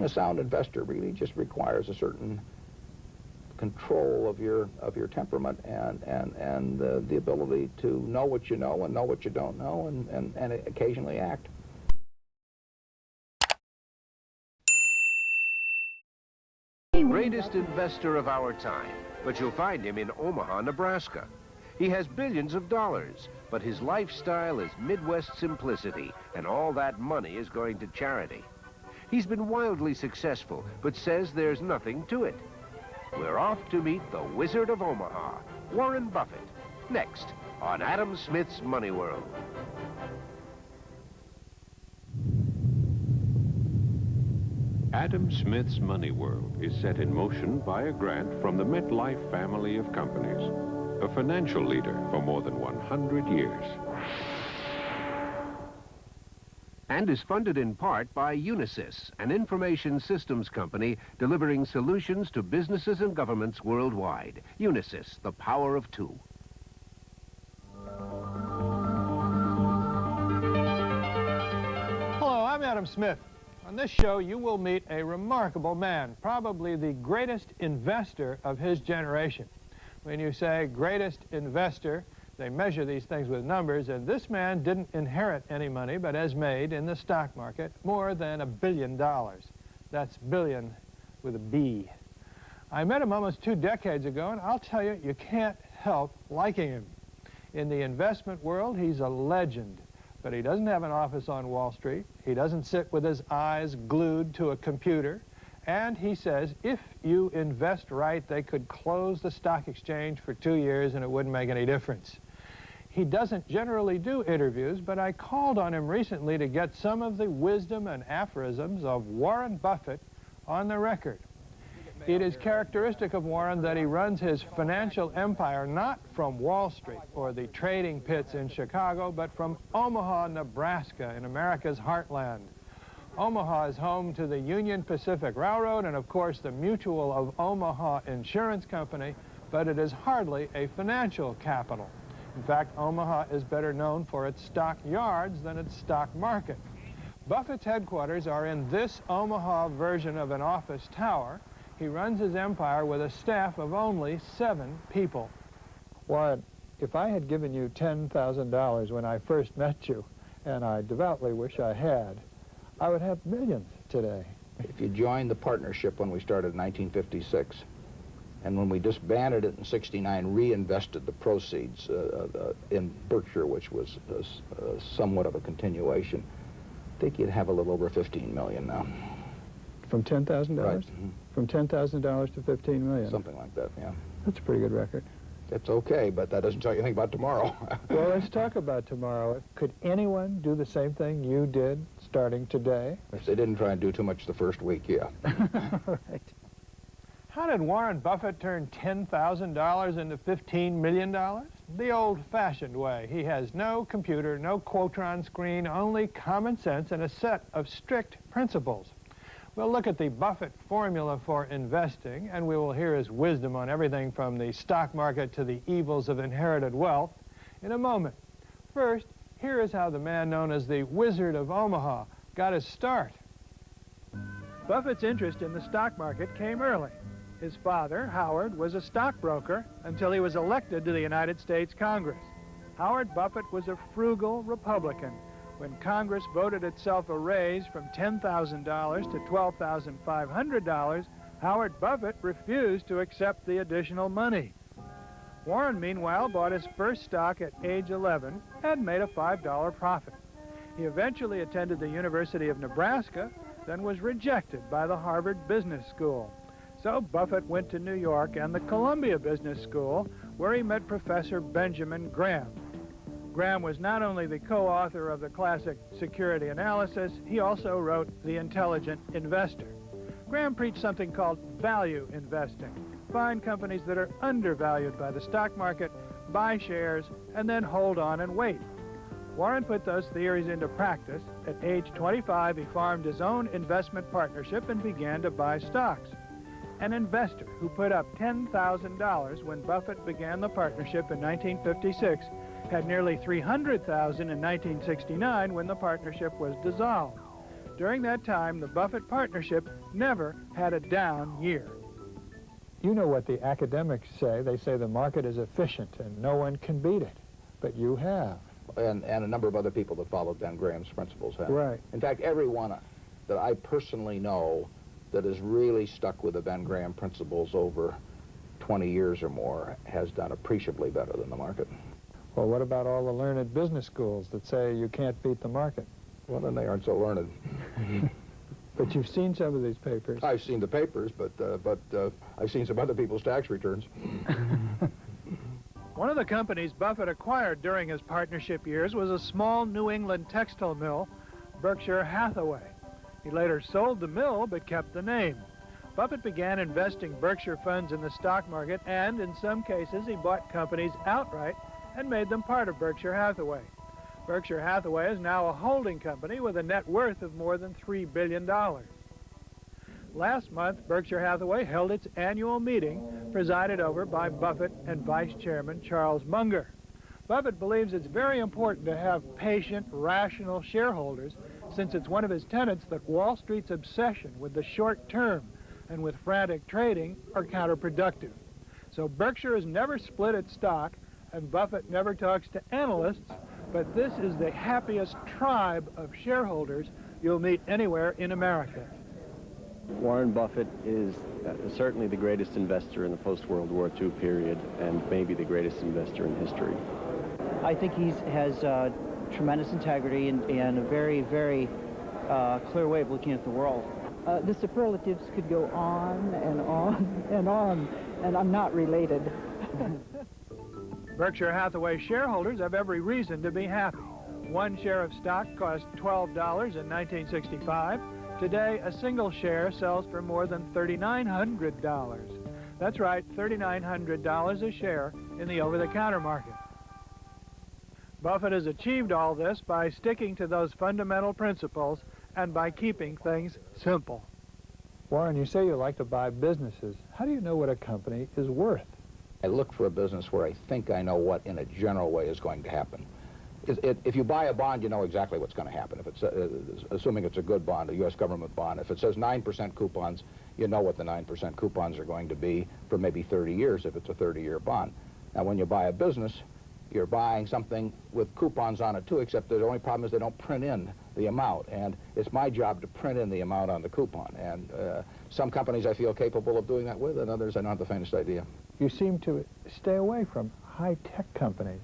being a sound investor really just requires a certain control of your temperament and the ability to know what you know and know what you don't know and occasionally act. Greatest investor of our time, but you'll find him in Omaha, Nebraska. He has billions of dollars, but his lifestyle is Midwest simplicity, and all that money is going to charity. He's been wildly successful, but says there's nothing to it. We're off to meet the Wizard of Omaha, Warren Buffett, next on Adam Smith's Money World. Adam Smith's Money World is set in motion by a grant from the MetLife family of companies, a financial leader for more than 100 years. And is funded in part by Unisys, an information systems company delivering solutions to businesses and governments worldwide. Unisys, the power of two. Hello, I'm Adam Smith. On this show, you will meet a remarkable man, probably the greatest investor of his generation. When you say greatest investor, they measure these things with numbers, and this man didn't inherit any money, but has made in the stock market more than $1 billion. That's billion with a B. I met him almost 2 decades ago, and I'll tell you, you can't help liking him. In the investment world, he's a legend. But he doesn't have an office on Wall Street. He doesn't sit with his eyes glued to a computer. And he says if you invest right, they could close the stock exchange for 2 years and it wouldn't make any difference. He doesn't generally do interviews, but I called on him recently to get some of the wisdom and aphorisms of Warren Buffett on the record. It is characteristic of Warren that he runs his financial empire not from Wall Street or the trading pits in Chicago, but from Omaha, Nebraska, in America's heartland. Omaha is home to the Union Pacific Railroad and, of course, the Mutual of Omaha Insurance Company, but it is hardly a financial capital. In fact, Omaha is better known for its stock yards than its stock market. Buffett's headquarters are in this Omaha version of an office tower. He runs his empire with a staff of only 7 people. Warren, if I had given you $10,000 when I first met you, and I devoutly wish I had, I would have millions today. If you joined the partnership when we started in 1956, and when we disbanded it in '69, reinvested the proceeds in Berkshire, which was somewhat of a continuation, I think you'd have a little over 15 million now. From $10,000? Right. Mm-hmm. From $10,000 to 15 million? Something like that, yeah. That's a pretty good record. It's okay, but that doesn't tell you anything about tomorrow. Well, let's talk about tomorrow. Could anyone do the same thing you did starting today? If they didn't try and do too much the first week, yeah. Right. How did Warren Buffett turn $10,000 into $15 million? The old-fashioned way. He has no computer, no Quotron screen, only common sense and a set of strict principles. We'll look at the Buffett formula for investing, and we will hear his wisdom on everything from the stock market to the evils of inherited wealth in a moment. First, here is how the man known as the Wizard of Omaha got his start. Buffett's interest in the stock market came early. His father, Howard, was a stockbroker until he was elected to the United States Congress. Howard Buffett was a frugal Republican. When Congress voted itself a raise from $10,000 to $12,500, Howard Buffett refused to accept the additional money. Warren, meanwhile, bought his first stock at age 11 and made a $5 profit. He eventually attended the University of Nebraska, then was rejected by the Harvard Business School. So Buffett went to New York and the Columbia Business School, where he met Professor Benjamin Graham. Graham was not only the co-author of the classic Security Analysis, he also wrote The Intelligent Investor. Graham preached something called value investing. Find companies that are undervalued by the stock market, buy shares, and then hold on and wait. Warren put those theories into practice. At age 25, he formed his own investment partnership and began to buy stocks. An investor who put up $10,000 when Buffett began the partnership in 1956 had nearly $300,000 in 1969 when the partnership was dissolved. During that time, the Buffett partnership never had a down year. You know what the academics say. They say the market is efficient and no one can beat it. But you have. And a number of other people that followed Ben Graham's principles have. Right. In fact, everyone that I personally know that has really stuck with the Ben Graham principles over 20 years or more has done appreciably better than the market. Well, what about all the learned business schools that say you can't beat the market? Well, then they aren't so learned. But you've seen some of these papers. I've seen the papers, but I've seen some other people's tax returns. One of the companies Buffett acquired during his partnership years was a small New England textile mill, Berkshire Hathaway. He later sold the mill but kept the name. Buffett began investing Berkshire funds in the stock market, and in some cases he bought companies outright and made them part of Berkshire Hathaway. Berkshire Hathaway is now a holding company with a net worth of more than $3 billion. Last month, Berkshire Hathaway held its annual meeting, presided over by Buffett and Vice Chairman Charles Munger. Buffett believes it's very important to have patient, rational shareholders, since it's one of his tenets that Wall Street's obsession with the short term and with frantic trading are counterproductive. So Berkshire has never split its stock, and Buffett never talks to analysts, but this is the happiest tribe of shareholders you'll meet anywhere in America. Warren Buffett is certainly the greatest investor in the post-World War II period, and maybe the greatest investor in history. I think he has tremendous integrity and a very, very clear way of looking at the world. The superlatives could go on and on and on, and I'm not related. Berkshire Hathaway shareholders have every reason to be happy. One share of stock cost $12 in 1965. Today, a single share sells for more than $3,900. That's right, $3,900 a share in the over-the-counter market. Buffett has achieved all this by sticking to those fundamental principles and by keeping things simple. Warren, you say you like to buy businesses. How do you know what a company is worth? I look for a business where I think I know what, in a general way, is going to happen. If you buy a bond, you know exactly what's going to happen. If it's, assuming it's a good bond, a U.S. government bond, if it says 9% coupons, you know what the 9% coupons are going to be for maybe 30 years if it's a 30-year bond. Now, when you buy a business, you're buying something with coupons on it, too, except the only problem is they don't print in the amount. And it's my job to print in the amount on the coupon. And some companies I feel capable of doing that with, and others I don't have the faintest idea. You seem to stay away from high-tech companies.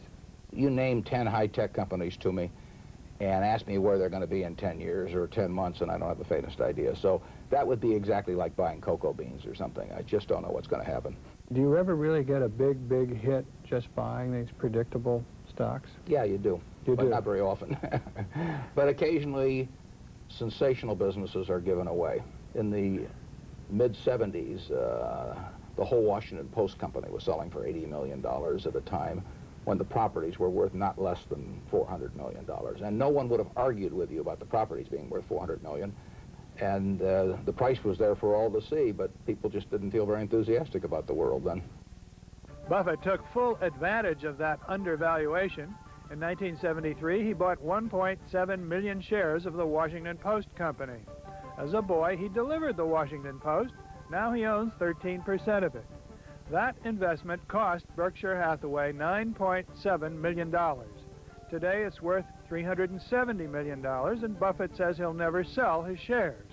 You name 10 high-tech companies to me and ask me where they're going to be in 10 years or 10 months, and I don't have the faintest idea. So that would be exactly like buying cocoa beans or something. I just don't know what's going to happen. Do you ever really get a big, big hit just buying these predictable stocks? Yeah, you do. But not very often. But occasionally, sensational businesses are given away. In the mid-'70s, the whole Washington Post company was selling for $80 million at a time when the properties were worth not less than $400 million. And no one would have argued with you about the properties being worth $400 million. And the price was there for all to see, but people just didn't feel very enthusiastic about the world then. Buffett took full advantage of that undervaluation. In 1973, he bought 1.7 million shares of the Washington Post company. As a boy, he delivered the Washington Post. Now he owns 13% of it. That investment cost Berkshire Hathaway $9.7 million. Today it's worth $370 million, and Buffett says he'll never sell his shares.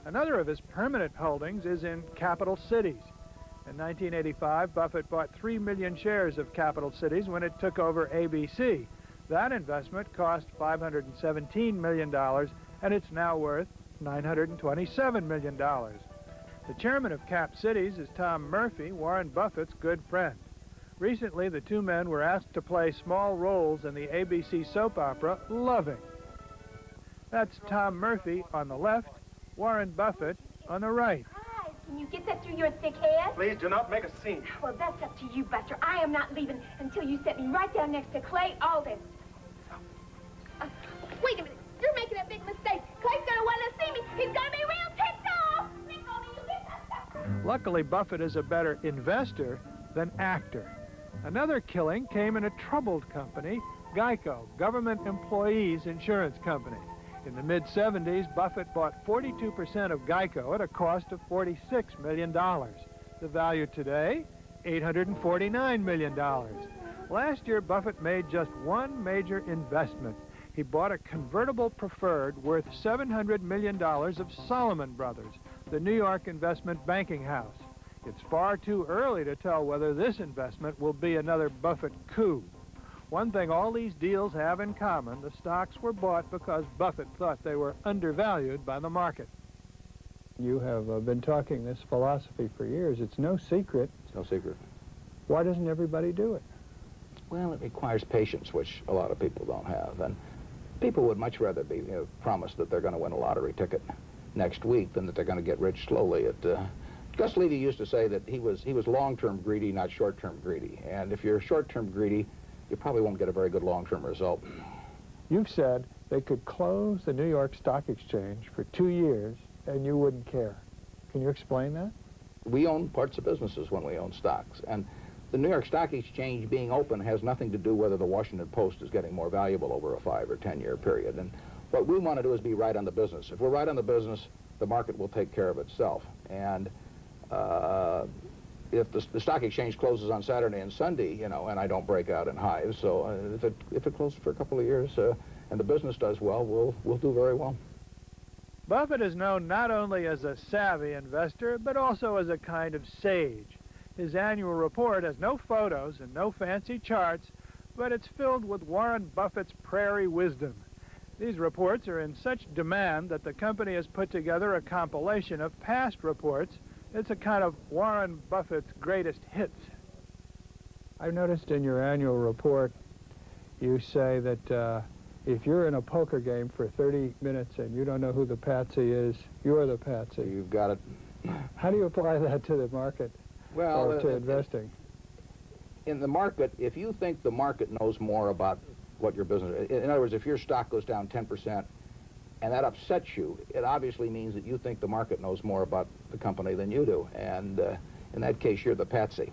Another of his permanent holdings is in Capital Cities. In 1985, Buffett bought 3 million shares of Capital Cities when it took over ABC. That investment cost $517 million, and it's now worth $927 million. The chairman of Cap Cities is Tom Murphy, Warren Buffett's good friend. Recently, the two men were asked to play small roles in the ABC soap opera Loving. That's Tom Murphy on the left, Warren Buffett on the right. Hi, can you get that through your thick head? Please do not make a scene. Well, that's up to you, Buster. I am not leaving until you set me right down next to Clay Alden. Wait a minute. You're making a big mistake. Clay's gonna want to see me. He's gonna be real ticked off. Luckily, Buffett is a better investor than actor. Another killing came in a troubled company, Geico, Government Employees Insurance Company. In the mid-'70s, Buffett bought 42% of Geico at a cost of $46 million. The value today, $849 million. Last year, Buffett made just one major investment. He bought a convertible preferred worth $700 million of Salomon Brothers, the New York investment banking house. It's far too early to tell whether this investment will be another Buffett coup. One thing all these deals have in common, the stocks were bought because Buffett thought they were undervalued by the market. You have been talking this philosophy for years. It's no secret. It's no secret. Why doesn't everybody do it? Well, it requires patience, which a lot of people don't have. And people would much rather be promised that they're going to win a lottery ticket next week than that they're going to get rich slowly. Gus Levy used to say that he was long-term greedy, not short-term greedy. And if you're short-term greedy, you probably won't get a very good long-term result. You've said they could close the New York Stock Exchange for 2 years and you wouldn't care. Can you explain that? We own parts of businesses when we own stocks. And the New York Stock Exchange being open has nothing to do whether the Washington Post is getting more valuable over a 5 or 10 year period. And what we want to do is be right on the business. If we're right on the business, the market will take care of itself. And if the stock exchange closes on Saturday and Sunday, and I don't break out in hives, so if it closes for a couple of years and the business does well, we'll do very well. Buffett is known not only as a savvy investor, but also as a kind of sage. His annual report has no photos and no fancy charts, but it's filled with Warren Buffett's prairie wisdom. These reports are in such demand that the company has put together a compilation of past reports. It's a kind of Warren Buffett's greatest hits. I've noticed in your annual report you say that if you're in a poker game for 30 minutes and you don't know who the patsy is, you're the patsy. You've got it. How do you apply that to the market or to investing? In the market, if you think the market knows more about what your business is, in other words, if your stock goes down 10% and that upsets you, it obviously means that you think the market knows more about the company than you do. And in that case, you're the patsy.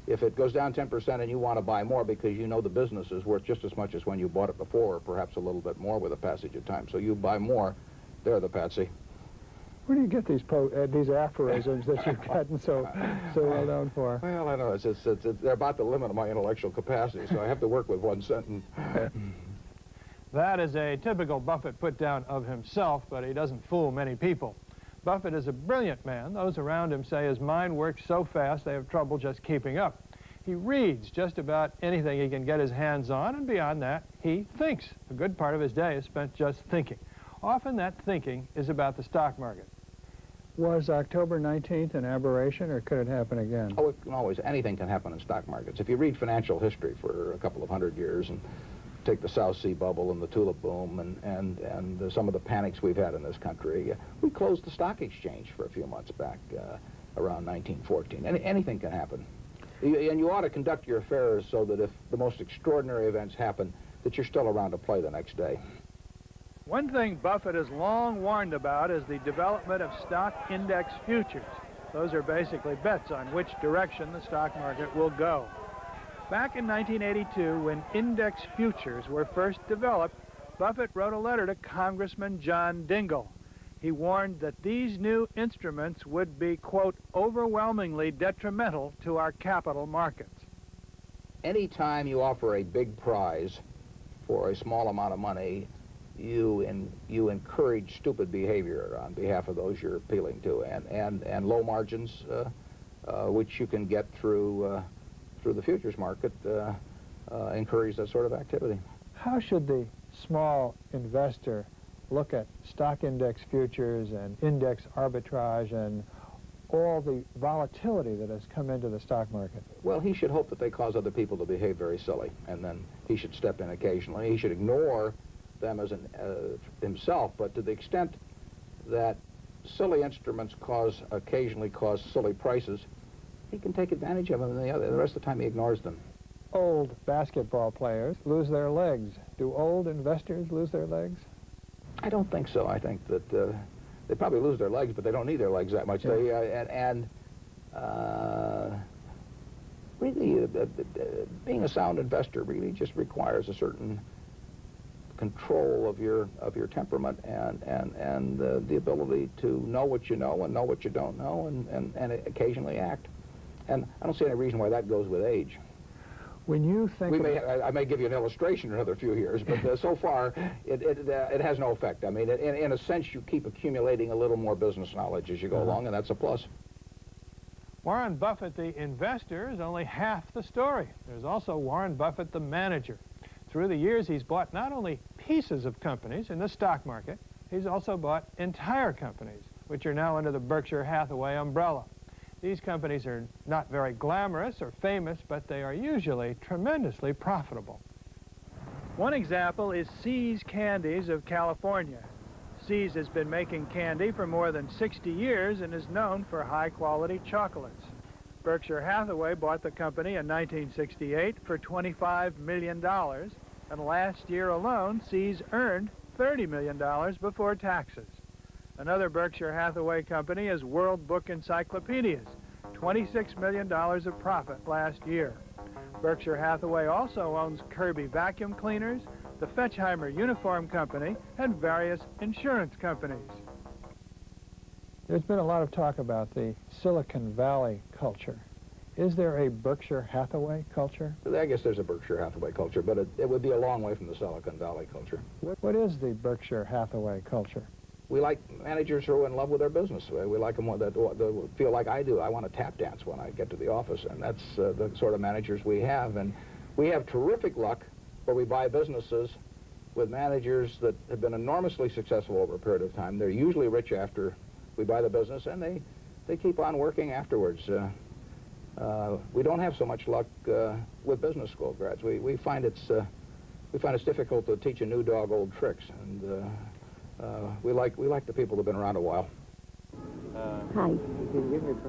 If it goes down 10% and you want to buy more because you know the business is worth just as much as when you bought it before, or perhaps a little bit more with the passage of time, so you buy more, they're the patsy. Where do you get these aphorisms that you've gotten so well known for? Well, I know, they're about the limit of my intellectual capacity, so I have to work with one sentence. That is a typical Buffett put-down of himself, but he doesn't fool many people. Buffett is a brilliant man. Those around him say his mind works so fast they have trouble just keeping up. He reads just about anything he can get his hands on, and beyond that, he thinks. A good part of his day is spent just thinking. Often that thinking is about the stock market. Was October 19th an aberration, or could it happen again? Oh, it can always, anything can happen in stock markets. If you read financial history for a couple of 100 years and take the South Sea bubble and the tulip boom and some of the panics we've had in this country, we closed the stock exchange for a few months back around 1914. Anything can happen. And you ought to conduct your affairs so that if the most extraordinary events happen, that you're still around to play the next day. One thing Buffett has long warned about is the development of stock index futures. Those are basically bets on which direction the stock market will go. Back in 1982, when index futures were first developed, Buffett wrote a letter to Congressman John Dingell. He warned that these new instruments would be, quote, overwhelmingly detrimental to our capital markets. Anytime you offer a big prize for a small amount of money, you encourage stupid behavior on behalf of those you're appealing to, and low margins, which you can get through the futures market, encourage that sort of activity. How should the small investor look at stock index futures and index arbitrage and all the volatility that has come into the stock market? Well, he should hope that they cause other people to behave very silly, and then he should step in occasionally. He should ignore them as himself, but to the extent that silly instruments occasionally cause silly prices, he can take advantage of them, and the rest of the time he ignores them. Old basketball players lose their legs. Do old investors lose their legs? I don't think so. I think that they probably lose their legs, but they don't need their legs that much. Yeah. Really, being a sound investor really just requires a certain control of your temperament and the ability to know what you know and know what you don't know and occasionally act. And I don't see any reason why that goes with age. When you think I may give you an illustration in another few years, but so far it has no effect. I mean, in a sense, you keep accumulating a little more business knowledge as you go along, and that's a plus. Warren Buffett, the investor, is only half the story. There's also Warren Buffett, the manager. Through the years, he's bought not only pieces of companies in the stock market, he's also bought entire companies, which are now under the Berkshire Hathaway umbrella. These companies are not very glamorous or famous, but they are usually tremendously profitable. One example is See's Candies of California. See's has been making candy for more than 60 years and is known for high-quality chocolates. Berkshire Hathaway bought the company in 1968 for $25 million, and last year alone, See's earned $30 million before taxes. Another Berkshire Hathaway company is World Book Encyclopedias, $26 million of profit last year. Berkshire Hathaway also owns Kirby Vacuum Cleaners, the Fetchheimer Uniform Company, and various insurance companies. There's been a lot of talk about the Silicon Valley culture. Is there a Berkshire Hathaway culture? I guess there's a Berkshire Hathaway culture, but it would be a long way from the Silicon Valley culture. What is the Berkshire Hathaway culture? We like managers who are in love with their business. We like them that feel like I do. I want to tap dance when I get to the office, and that's the sort of managers we have. And we have terrific luck where we buy businesses with managers that have been enormously successful over a period of time. They're usually rich after we buy the business, and they keep on working afterwards. We don't have so much luck with business school grads. We find it's difficult to teach a new dog old tricks, and we like the people that have been around a while. Hi.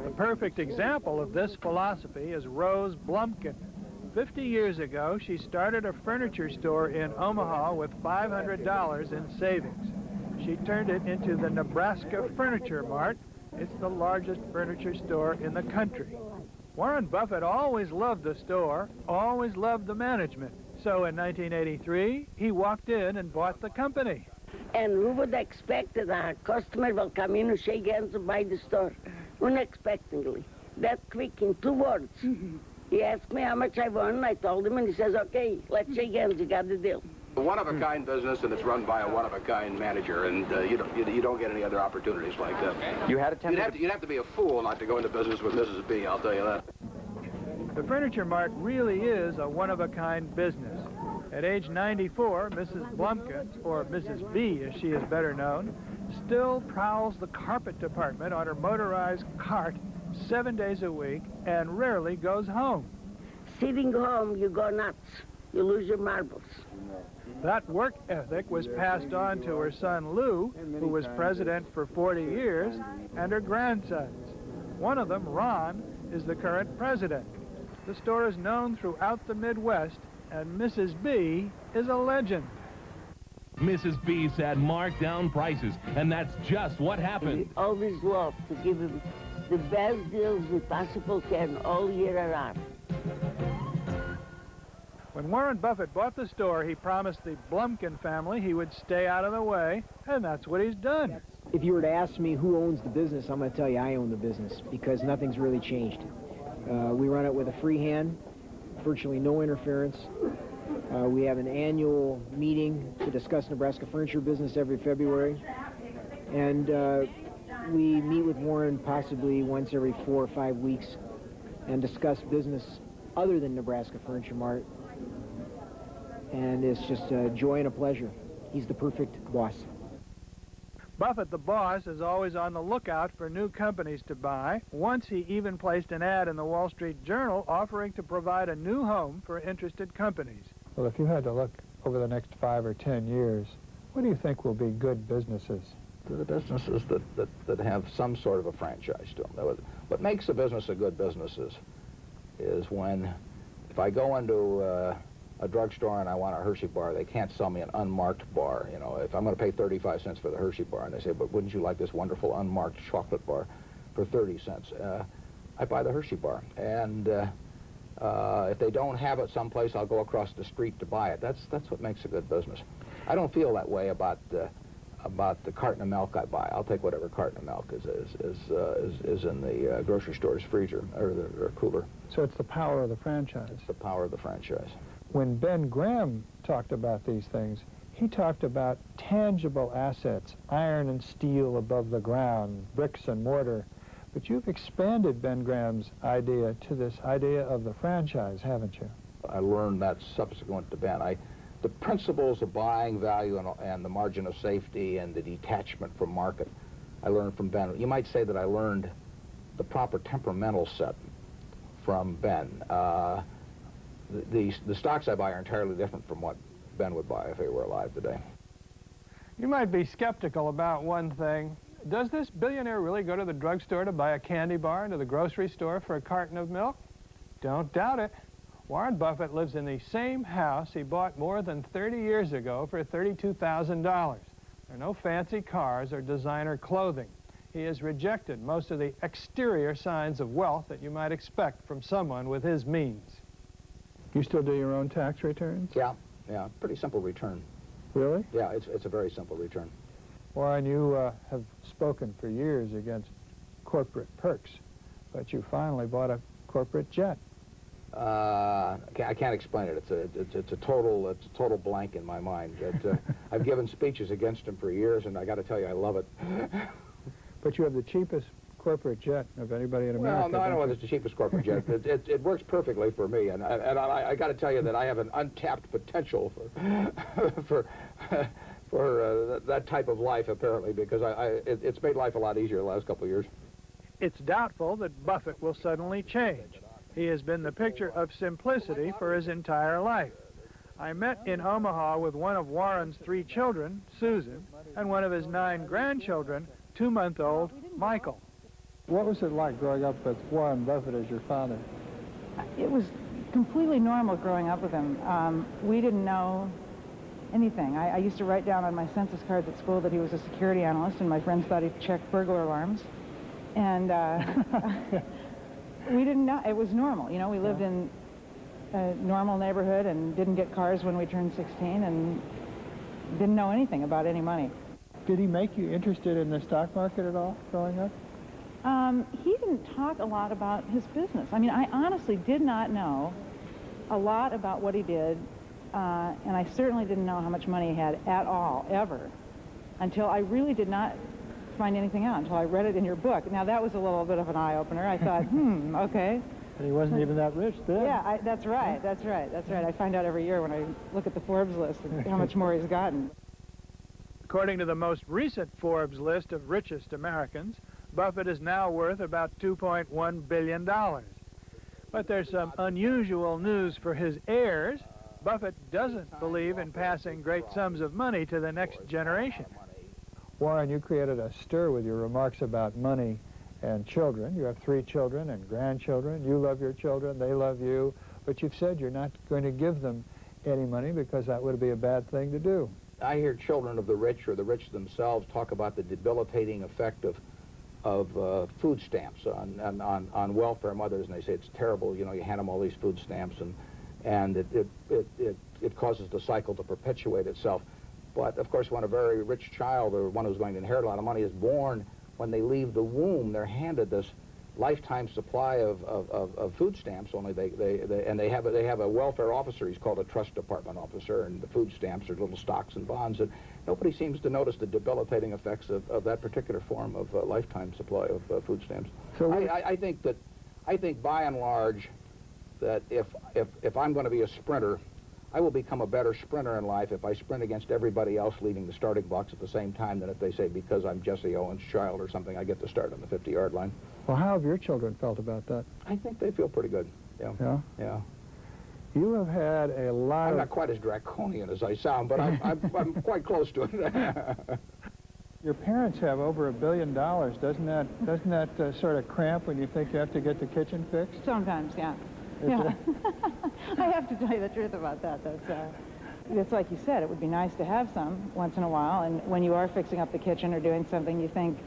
A perfect example of this philosophy is Rose Blumkin. 50 years ago, she started a furniture store in Omaha with $500 in savings. She turned it into the Nebraska Furniture Mart. It's the largest furniture store in the country. Warren Buffett always loved the store, always loved the management. So in 1983, he walked in and bought the company. And who would expect that a customer will come in and shake hands and buy the store? Unexpectedly. That quick, in 2 words. He asked me how much I won. I told him, and he says, okay, let's shake hands. You got the deal. A one-of-a-kind business, and it's run by a one-of-a-kind manager, and you don't get any other opportunities like that. You had attempted... You'd have to be a fool not to go into business with Mrs. B, I'll tell you that. The Furniture Mart really is a one-of-a-kind business. At age 94, Mrs. Blumkin, or Mrs. B as she is better known, still prowls the carpet department on her motorized cart 7 days a week and rarely goes home. Sitting home, you go nuts. You lose your marbles. That work ethic was passed on to her son Lou, who was president for 40 years, and her grandsons. One of them, Ron, is the current president. The store is known throughout the Midwest, and Mrs. B is a legend. Mrs. B said mark down prices, and that's just what happened. We always love to give him the best deals we possibly can all year around. When Warren Buffett bought the store, he promised the Blumkin family he would stay out of the way, and that's what he's done. If you were to ask me who owns the business, I'm going to tell you I own the business, because nothing's really changed. We run it with a free hand, virtually no interference. We have an annual meeting to discuss Nebraska furniture business every February. And we meet with Warren possibly once every 4 or 5 weeks and discuss business other than Nebraska Furniture Mart. And it's just a joy and a pleasure. He's the perfect boss. Buffett, the boss, is always on the lookout for new companies to buy. Once he even placed an ad in the Wall Street Journal offering to provide a new home for interested companies. Well, if you had to look over the next 5 or 10 years, what do you think will be good businesses? The businesses that have some sort of a franchise to them. What makes a business a good business is when, if I go into a drugstore and I want a Hershey bar, they can't sell me an unmarked bar. You know, if I'm going to pay 35 cents for the Hershey bar, and they say, but wouldn't you like this wonderful unmarked chocolate bar for 30 cents? I buy the Hershey bar. And if they don't have it someplace, I'll go across the street to buy it. That's what makes a good business. I don't feel that way about the carton of milk I buy. I'll take whatever carton of milk is in the grocery store's freezer or cooler. So it's the power of the franchise. It's the power of the franchise. When Ben Graham talked about these things, he talked about tangible assets, iron and steel above the ground, bricks and mortar. But you've expanded Ben Graham's idea to this idea of the franchise, haven't you? I learned that subsequent to Ben. The principles of buying value and the margin of safety and the detachment from market, I learned from Ben. You might say that I learned the proper temperamental set from Ben. The stocks I buy are entirely different from what Ben would buy if he were alive today. You might be skeptical about one thing. Does this billionaire really go to the drugstore to buy a candy bar and to the grocery store for a carton of milk? Don't doubt it. Warren Buffett lives in the same house he bought more than 30 years ago for $32,000. There are no fancy cars or designer clothing. He has rejected most of the exterior signs of wealth that you might expect from someone with his means. You still do your own tax returns? Yeah, pretty simple return. Really? Yeah, it's a very simple return. Warren, you have spoken for years against corporate perks, but you finally bought a corporate jet. I can't explain it. It's a total blank in my mind. I've given speeches against him for years, and I got to tell you, I love it. But you have the cheapest corporate jet of anybody in America. Well, no, I don't know if it's the cheapest corporate jet. It works perfectly for me, and I got to tell you that I have an untapped potential for that type of life, apparently, because it's made life a lot easier the last couple of years. It's doubtful that Buffett will suddenly change. He has been the picture of simplicity for his entire life. I met in Omaha with one of Warren's 3 children, Susan, and one of his 9 grandchildren, 2-month-old Michael. What was it like growing up with Warren Buffett as your father? It was completely normal growing up with him. We didn't know anything. I used to write down on my census cards at school that he was a security analyst, and my friends thought he checked burglar alarms. And we didn't know. It was normal. You know, we lived in a normal neighborhood and didn't get cars when we turned 16 and didn't know anything about any money. Did he make you interested in the stock market at all growing up? He didn't talk a lot about his business. I mean, I honestly did not know a lot about what he did, and I certainly didn't know how much money he had at all, ever, until I really did not find anything out, until I read it in your book. Now, that was a little bit of an eye-opener. I thought, okay. And he wasn't even that rich then. Yeah, that's right. I find out every year when I look at the Forbes list and how much more he's gotten. According to the most recent Forbes list of richest Americans, Buffett is now worth about $2.1 billion. But there's some unusual news for his heirs. Buffett doesn't believe in passing great sums of money to the next generation. Warren, you created a stir with your remarks about money and children. You have 3 children and grandchildren. You love your children, they love you, but you've said you're not going to give them any money because that would be a bad thing to do. I hear children of the rich or the rich themselves talk about the debilitating effect of food stamps on welfare mothers, and they say it's terrible. You know, you hand them all these food stamps, and it causes the cycle to perpetuate itself. But of course, when a very rich child or one who's going to inherit a lot of money is born, when they leave the womb, they're handed this lifetime supply of food stamps. Only they have a welfare officer. He's called a trust department officer, and the food stamps are little stocks and bonds. And nobody seems to notice the debilitating effects of that particular form of lifetime supply of food stamps. So I think by and large that if I'm going to be a sprinter, I will become a better sprinter in life if I sprint against everybody else leaving the starting blocks at the same time than if they say, because I'm Jesse Owens' child or something, I get to start on the 50-yard line. Well, how have your children felt about that? I think they feel pretty good. Yeah. Yeah? You have had a lot I'm not quite as draconian as I sound, but I'm quite close to it. Your parents have over $1 billion. Doesn't that sort of cramp when you think you have to get the kitchen fixed? Sometimes, yeah. Yeah. I have to tell you the truth about that. It's like you said, it would be nice to have some once in a while, and when you are fixing up the kitchen or doing something, you think,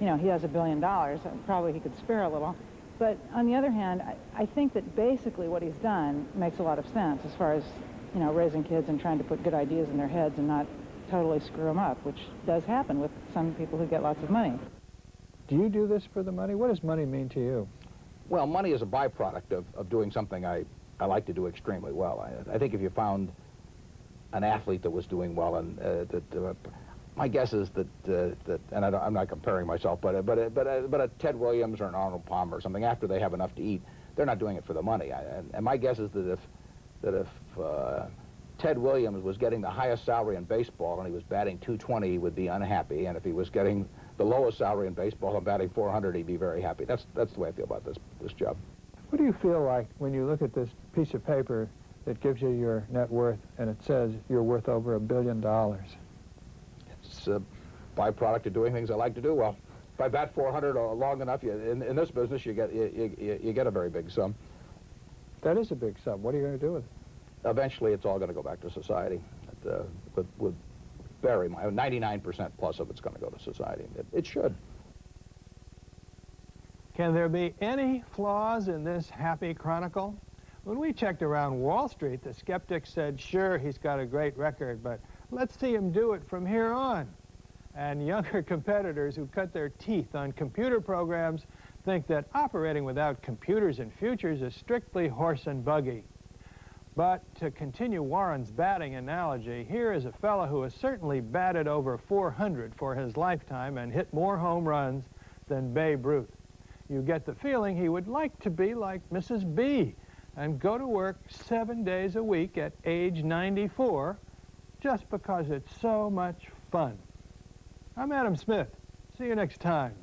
you know, he has $1 billion, and probably he could spare a little. But on the other hand, I think that basically what he's done makes a lot of sense as far as you know, raising kids and trying to put good ideas in their heads and not totally screw them up, which does happen with some people who get lots of money. Do you do this for the money? What does money mean to you? Well, money is a byproduct of doing something I like to do extremely well. I think if you found an athlete that was doing well, and my guess is that and I'm not comparing myself, but a Ted Williams or an Arnold Palmer or something, after they have enough to eat, they're not doing it for the money. And my guess is that if Ted Williams was getting the highest salary in baseball and he was batting .220, he would be unhappy. And if he was getting the lowest salary in baseball and batting .400, he'd be very happy. That's the way I feel about this job. What do you feel like when you look at this piece of paper that gives you your net worth and it says you're worth over $1 billion? It's a byproduct of doing things I like to do well. If I bat .400 long enough, in this business, you get a very big sum. That is a big sum. What are you going to do with it? Eventually, it's all going to go back to society. With very 99% plus of it's going to go to society. It should. Can there be any flaws in this happy chronicle? When we checked around Wall Street, the skeptics said, sure, he's got a great record, but let's see him do it from here on. And younger competitors who cut their teeth on computer programs think that operating without computers and futures is strictly horse and buggy. But to continue Warren's batting analogy, here is a fellow who has certainly batted over .400 for his lifetime and hit more home runs than Babe Ruth. You get the feeling he would like to be like Mrs. B and go to work 7 days a week at age 94 just because it's so much fun. I'm Adam Smith. See you next time.